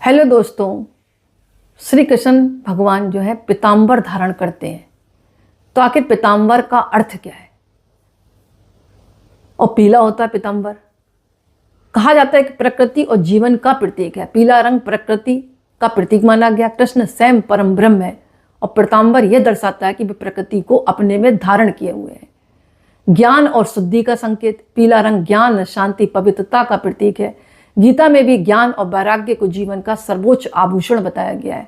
Hello दोस्तों, श्री कृष्ण भगवान जो है पीताम्बर धारण करते हैं। तो आखिर पीताम्बर का अर्थ क्या है? और पीला होता है पीताम्बर। कहा जाता है कि प्रकृति और जीवन का प्रतीक है। पीला रंग प्रकृति का प्रतीक माना गया। कृष्ण स्वयं परम ब्रह्म है और पीताम्बर यह दर्शाता है कि वे प्रकृति को अपने में धारण किए हुए हैं। ज्ञान और शुद्धि का संकेत। पीला रंग ज्ञान, शांति, पवित्रता का प्रतीक है। गीता में भी ज्ञान और वैराग्य को जीवन का सर्वोच्च आभूषण बताया गया है।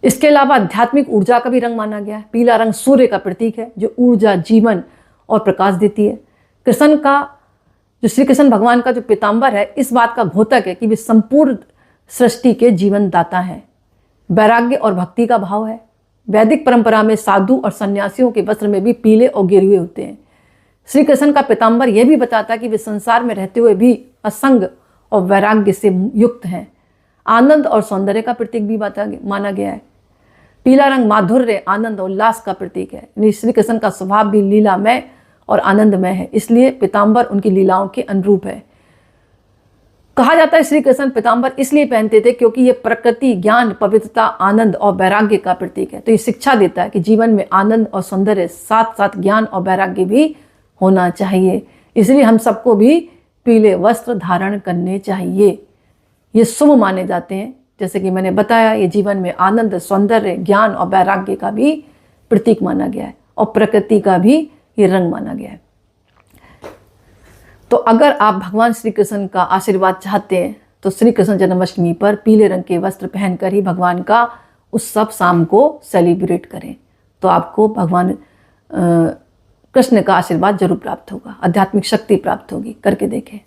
इसके अलावा आध्यात्मिक ऊर्जा का भी रंग माना गया है। पीला रंग सूर्य का प्रतीक है जो ऊर्जा, जीवन और प्रकाश देती है। श्री कृष्ण भगवान का जो पीताम्बर है इस बात का द्योतक है कि वे संपूर्ण सृष्टि के जीवन दाता हैं। वैराग्य और भक्ति का भाव है। वैदिक परंपरा में साधु और सन्यासियों के वस्त्र में भी पीले और गेरुए होते हैं। श्री कृष्ण का पीताम्बर यह भी बताता है कि वे संसार में रहते हुए भी असंग और वैराग्य से युक्त हैं। आनंद और सौंदर्य का प्रतीक भी माना गया है। पीला रंग माधुर्य, आनंद और उल्लास का प्रतीक है। श्री कृष्ण का स्वभाव भी लीलामय और आनंदमय है, इसलिए पीताम्बर उनकी लीलाओं के अनुरूप है। कहा जाता है श्री कृष्ण पीताम्बर इसलिए पहनते थे क्योंकि ये प्रकृति, ज्ञान, पवित्रता, आनंद और वैराग्य का प्रतीक है। तो ये शिक्षा देता है कि जीवन में आनंद और सौंदर्य साथ साथ ज्ञान और वैराग्य भी होना चाहिए। इसलिए हम सबको भी पीले वस्त्र धारण करने चाहिए। ये शुभ माने जाते हैं। जैसे कि मैंने बताया, ये जीवन में आनंद, सौंदर्य, ज्ञान और वैराग्य का भी प्रतीक माना गया है और प्रकृति का भी ये रंग माना गया है। तो अगर आप भगवान श्री कृष्ण का आशीर्वाद चाहते हैं तो श्री कृष्ण जन्माष्टमी पर पीले रंग के वस्त्र पहनकर ही भगवान का उत्सव शाम को सेलिब्रेट करें। तो आपको भगवान कृष्ण का आशीर्वाद जरूर प्राप्त होगा, आध्यात्मिक शक्ति प्राप्त होगी। करके देखें।